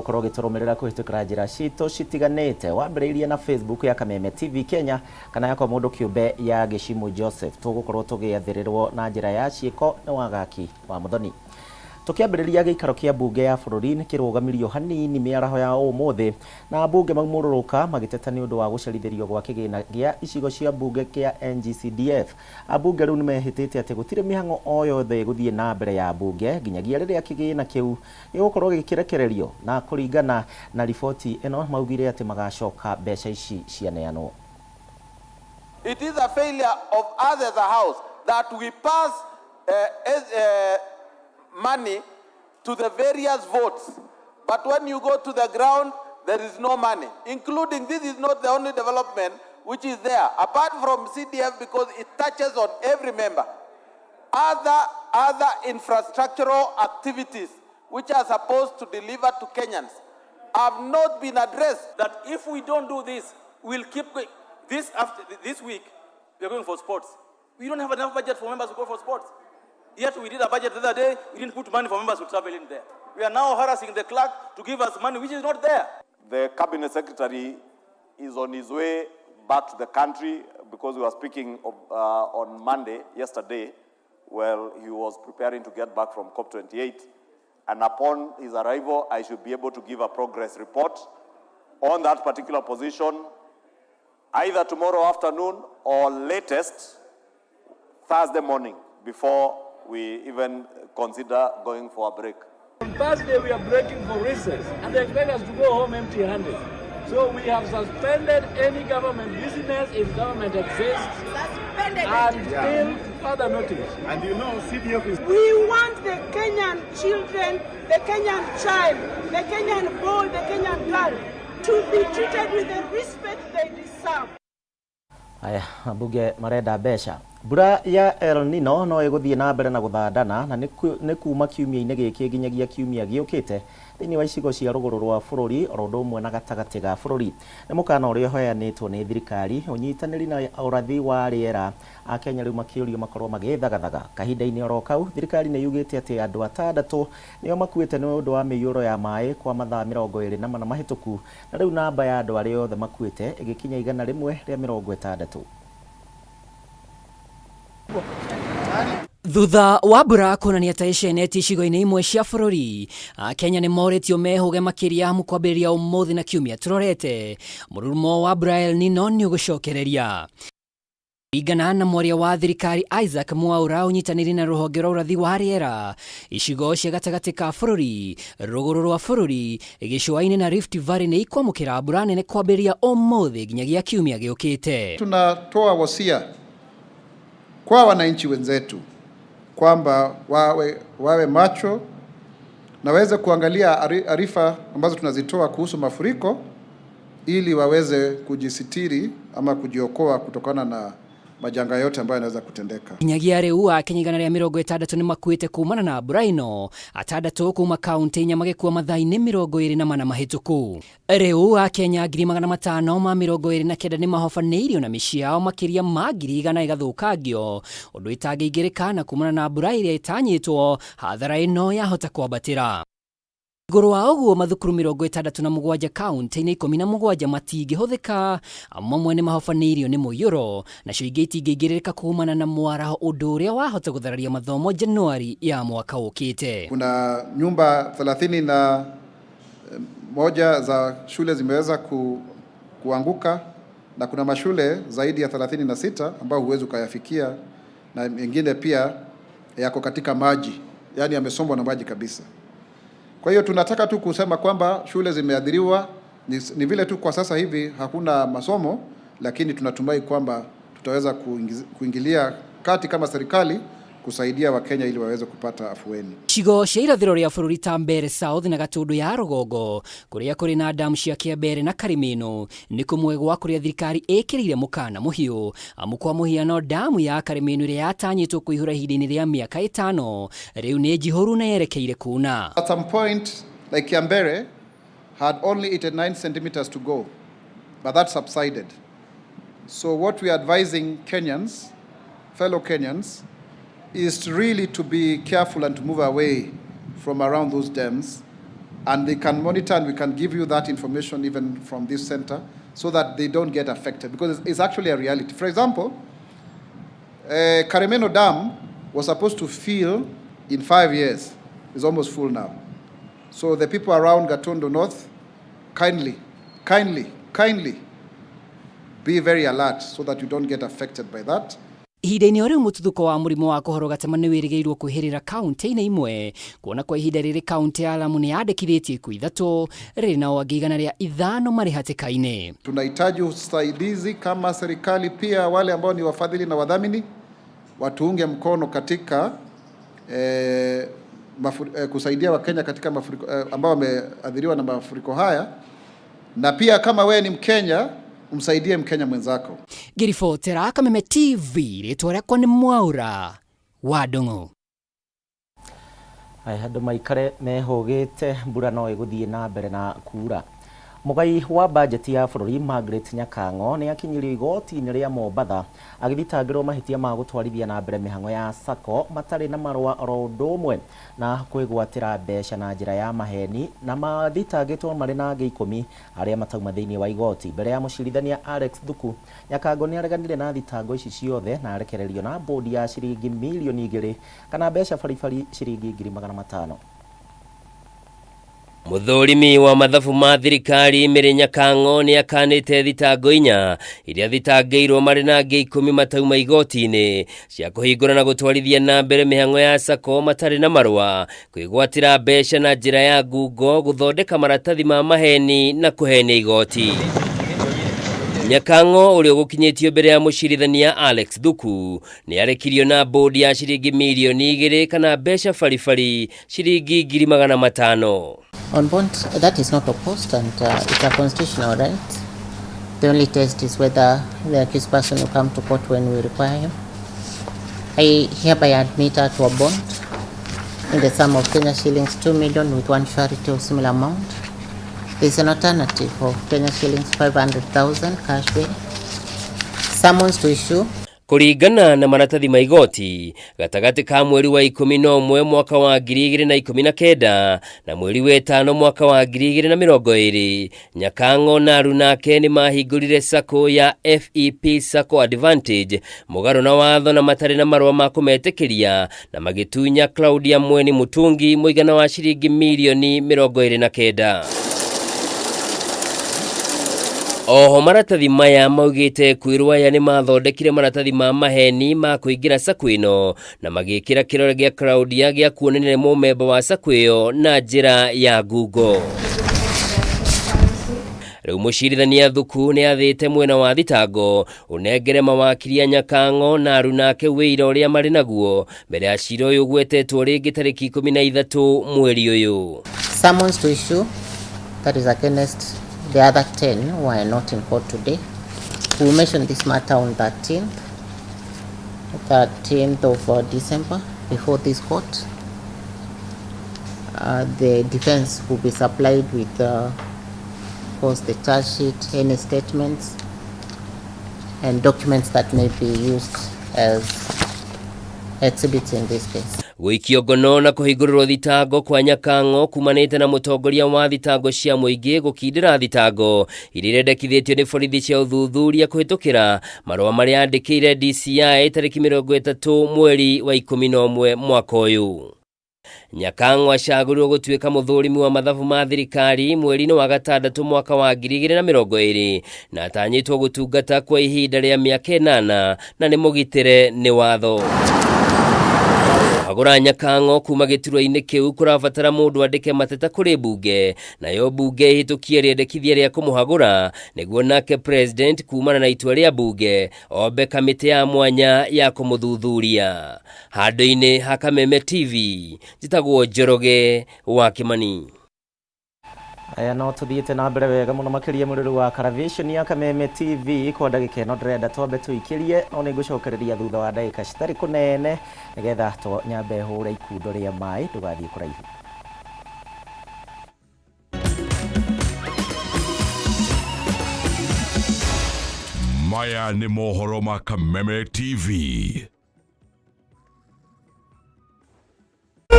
gukorwo giturumirira kuhitukira njira citu citiganite wambiriirie na Facebook ya Kameme TV Kenya kana yako mundu kiumbe ya Gishimu Joseph tugukorwo tugiathirirwo na njira ya ciiko ni wagaki wa muthoni tukiambiriria giikaro kia bunge ya bururi ni kirugamirio hanini miaraho ya umuthi na bunge maumururuka magiteta ni undu wa gucerithirio gwa kigina gia icigo cia bunge kia NGCDF abunge riu nimehitite ati gutire mihango o yothe guthie na mbere ya bunge ginyagia riria kigina kiu gigukorwo gikirekererio na kuringana na riboti eno maugire ati magacoka mbeca ici cianeanwo. It is a failure of us as a house that we pass money to the various votes, but when you go to the ground there is no money, including this is not the only development which is there apart from CDF, because it touches on every member. Other infrastructural activities which are supposed to deliver to Kenyans have not been addressed. That if we don't do this, we'll keep going. This week we are going for sports. We don't have enough budget for members to go for sports. Yet we did a budget the other day, we didn't put money for members to travel in there. We are now harassing the clerk to give us money which is not there. The cabinet secretary is on his way back to the country because we were speaking on Monday, yesterday, while he was preparing to get back from COP28. And upon his arrival, I should be able to give a progress report on that particular position, either tomorrow afternoon or latest Thursday morning, before we even consider going for a break. On Thursday we are breaking for recess and they expect us to go home empty-handed. So we have suspended any government business if government exists until further notice. And you know, CDF is... We want the Kenyan children, the Kenyan child, the Kenyan boy, the Kenyan girl to be treated with the respect they deserve. Aya, bunge marenda mbeca. Mbura ya El Nino no iguthie na mbere na guthandana na ni kuma kiumia-ini giki ginyagia kiumia giukite thiini wa icigo cia ruguru rwa bururi orondo umwe na gatagati ga bururi ni mukana uria hoyanitwo ni thirikari unyitaniri na urathi wa riera a Kenya riu makiurio makorwo magithagathaga kahinda-ini oro kau thirikari ni yugite ati andu atandatu nio makuite ni undu wa miyuro ya mai kwa mathaa 24 mahituku na riu namba ya andu aria othe makuite igikinya 160. Thutha wa mbura kuonania ta iceneti icigo-inĩ imwe cia bũrũri Kenya nĩ moretio mehuge makĩria kwambĩrĩria ũmũthĩ na kiumia tũrorete mũrurumo wa mbura El Nino nĩ ũgũcokereria. Kũringana na mwaria wa thirikari Isaac Mwaura ũnyitanĩri na rũhonge rwa ũrathi wa rĩera icigo cia gatagatĩ ka bũrũri rũgũrũ rwa bũrũri gĩcũa-inĩ na Rift Valley nĩ ikwamũkĩra mbura nene kwambĩrĩria ũmũthĩ nginyagia kiumia gĩũkĩte. Tunatoa wasia kwa wananchi wenzetu kwamba wawe macho na waweze kuangalia arifa ambazo tunazitoa kuhusu mafuriko ili waweze kujisitiri ama kujiokoa kutokana na majanga yote ambayo yanaweza kutendeka. Kinyagia riu Kenya 60 ni makuite kumana na mbura ino atandatu kuma kaunti nyamagikuwa mathaa-ini 24 mahituku. Riu Kenya 529 ni mahofanĩirio na mĩciĩ yao makiria ma 100 igathũkangio undu itangĩigĩrĩka kumana na mbura iria itanyĩtwo hathara ino yahota kwambatĩra. Igũrũ wa ũguo mathukuru 67 kaunti-inĩ 17 matingĩhũthĩka amwe nĩ mahofanĩirio nĩ mũiyũro nacio ingĩ itingĩigĩrĩrĩka kumana na mwaraho ũndũ ũrĩa wahota gũthararia mathomo Januari ya mwaka ũkĩte. Kuna nyumba 31 za shule zimeweza kuanguka na kuna mashule zaidi ya 36 ambao huwezi ukayafikia na mengine pia yako katika maji, yani yamesombwa na maji kabisa. Kwa hiyo tunataka tu kusema kwamba shule zimeadhiriwa, ni vile tu kwa sasa hivi hakuna masomo, lakini tunatumai kwamba tutaweza kuingilia kati kama serikali kusaidia Wakenya ili waweze kupata afueni. Cigo cia irathĩro rĩa bũrũri ta Mbeere South na Gatundu ya rũgongo kũrĩa kũrĩ na damu cia Kĩambere na Karimino nĩ kũmwe gwa kũrĩa thirikari ĩkĩrĩire mũkana mũhiũ amu kwa mũhiano damu ya Karimino ĩrĩa yatanyĩtwo kũihũra ihinda-inĩ rĩa mĩaka 5 rĩu nĩ njihũru na yerekeire kuna. At some point like Kĩambere had only 89 centimeters to go, but that subsided. So what we are advising Kenyans, fellow Kenyans, is really to be careful and to move away from around those dams and they can monitor, and we can give you that information even from this center so that they don't get affected, because it's actually a reality. For example, Kameme Dam was supposed to fill in 5 years. It's almost full now. So the people around Gatondo North, kindly be very alert so that you don't get affected by that. Ihinda-inĩ o rĩu mũtuthũko wa mũrimũ wa kũhoro gatema nĩ wĩrĩgĩirwo kwĩhĩrĩra kaunti-inĩ imwe, kuona kwa ihinda rĩrĩ kaunti ya Lamu nĩ yandĩkithĩtie ikuũ 3 rĩrĩ na wagi 105 marĩ hatĩka-inĩ. Tunahitaji usaidizi kama serikali, pia wale ambao ni wafadhili na wadhamini watuunge mkono katika kusaidia Wakenya katika mafuriko ambao wameathiriwa na mafuriko haya, na pia kama wewe ni Mkenya umsaidie Mkenya mwenzako. Ngĩribotera Kameme TV, rĩtwa rĩakwa nĩ Mwaura wa Ndung'u. Andũ maikare mehũgĩte, mbura no ĩgũthiĩ na mbere na kuura. Mugai wa bajeti ya bũrũri Margaret Nyakango nĩ akinyirio igoti-inĩ rĩa Mombatha agĩthitangĩrwo mahĩtia ma gũtwarithia na mbere mĩhang'o ya sacco matarĩ na marũa oro ũndũ ũmwe na kwĩgwatĩra mbeca na njĩra ya maheni, na mathitangĩtwo marĩ na angĩ 10 arĩa matauma thĩinĩ wa igoti. Mbere ya mũcirithania Alex Thuku, Nyakango nĩ areganire na thitango ici ciothe na arekererio na bodi ya ciringi milioni 2 kana mbeca baribari ciringi 500,000. Muthurimi wa mathabu ma thirikari Mary Nyakango nĩ akanĩte thitango 4 iria thitangĩirwo marĩ na angĩ 10 matauma igoti-inĩ cia kũhingũra na gũtwarithia na mbere mĩhang'o ya sacco matarĩ na marũa, kwĩgwatĩra mbeca na njĩra ya ngungo, gũthondeka maratathi ma maheni na kũhenia igoti. Nyakango ũrĩa ũgũkinyĩtio mbere ya mũcirithania Alex Thuku nĩ arekirio na bodi ya ciringi milioni 2 kana mbeca baribari ciringi 500,000. On bond, that is not opposed, and it's a constitutional right. The only test is whether the accused person will come to court when we require him. I hereby admit her to a bond in the sum of Kenya shillings 2 million with one surety of similar amount. There is an alternative of Kenya shillings 500,000 cash bail. Summons to issue. Kũringana na maratathi ma igoti, gatagati ka mweri wa 11 mwaka wa 2019 na mweri wa 5 mwaka wa 2020, Nyakango na arunake nĩ mahingũrire sacco ya FEP Sacco Advantage mũgarũ na watho na matarĩ na marũa ma kũmetĩkĩria, na magĩtunya Claudia Mweni Mutungi mũigana wa ciringi milioni 29. Oho maratathi maya maugĩte kwĩrwo aya nĩ mathondekire maratathi ma maheni ma kũingĩra sacco ĩno na magĩkĩra kĩrore gĩa Claudia gĩa kuonania nĩ mũmemba wa sacco ĩyo na njĩra ya ngungo. Rĩu mũcirithania Thuku nĩ athĩte mwena wa thitango ũnengere mawakiri a Nyakango na arunake wĩira ũrĩa marĩ naguo mbere ya cira ũyũ ũgwetetwo rĩngĩ tarĩki 13 mweri ũyũ. Summons to issue, that is against the other 10 who are not in court today. We will mention this matter on 13th of December before this court. The defense will be supplied with of course the charge sheet, any statements and documents that may be used as exhibits in this case. Gũikio ngono na kũhingũrĩrwo thitango kwa Nyakango kumanĩte na mũtongoria wa thitango cia mũingĩ gũkindĩra thitango iria irendekithĩtio nĩ borithi cia ũthuthuria kũhĩtũkĩra marũa marĩa andĩkĩire DCI tarĩki 30 mweri wa 11 mwaka ũyũ. Nyakango acagũrirwo gũtuĩka mũthũrimi wa mathabu ma thirikari mweri-inĩ wa 6 mwaka wa 2020 na atanyĩtwo gũtungata kwa ihinda rĩa mĩaka 8 na nĩ mũgitĩre nĩ watho. Agora Nyakango kuma gĩturwa-inĩ kĩu kũrabatara mũndũ andĩke mateta kũrĩ bunge, nayo bunge ĩhĩtũkie rĩendekithia rĩa kũmũhagũra nĩguo nake president kumana na itua rĩa bunge ombe kamĩtĩ ya mwanya ya kũmũthuthuria. Handũ-inĩ ha Kameme TV, njĩtagwo Njoroge wa Kimani. Aya no tuthiĩte na mbere wega mũno makĩria mũrũrũ wa Karavishoni ya Kameme TV kwa ndagĩka ĩno ndĩrenda twambe tũikĩrie, no nĩ ngũcokereria thutha wa ndagĩka citarĩ kũnene nĩgetha nyambe hũre ikundo rĩa maĩ ndũgathiĩ kũraihu. Maya nĩ mohoro ma Kameme TV.